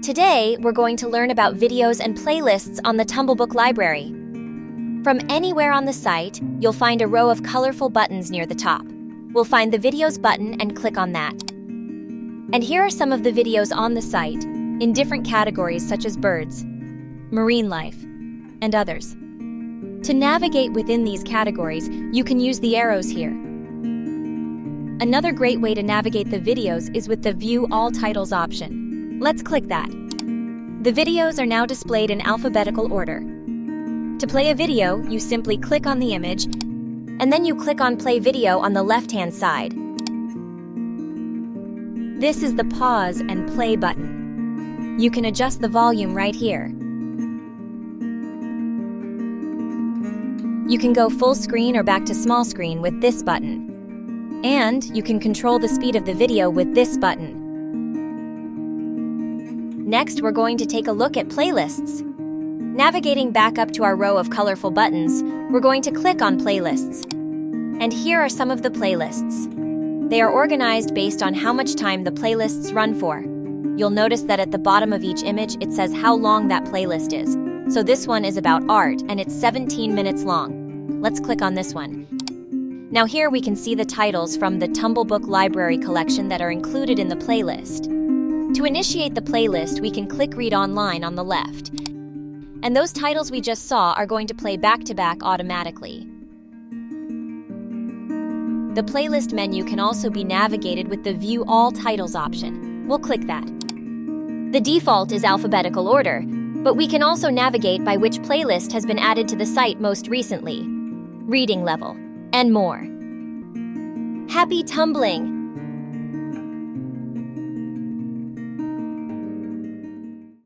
Today, we're going to learn about videos and playlists on the TumbleBook Library. From anywhere on the site, you'll find a row of colorful buttons near the top. We'll find the Videos button and click on that. And here are some of the videos on the site, in different categories such as birds, marine life, and others. To navigate within these categories, you can use the arrows here. Another great way to navigate the videos is with the View All Titles option. Let's click that. The videos are now displayed in alphabetical order. To play a video, you simply click on the image, and then you click on Play Video on the left-hand side. This is the pause and play button. You can adjust the volume right here. You can go full screen or back to small screen with this button. And you can control the speed of the video with this button. Next, we're going to take a look at playlists. Navigating back up to our row of colorful buttons, we're going to click on Playlists. And here are some of the playlists. They are organized based on how much time the playlists run for. You'll notice that at the bottom of each image, it says how long that playlist is. So this one is about art, and it's 17 minutes long. Let's click on this one. Now here we can see the titles from the TumbleBook Library collection that are included in the playlist. To initiate the playlist, we can click Read Online on the left. And those titles we just saw are going to play back-to-back automatically. The playlist menu can also be navigated with the View All Titles option. We'll click that. The default is alphabetical order, but we can also navigate by which playlist has been added to the site most recently, reading level, and more. Happy tumbling!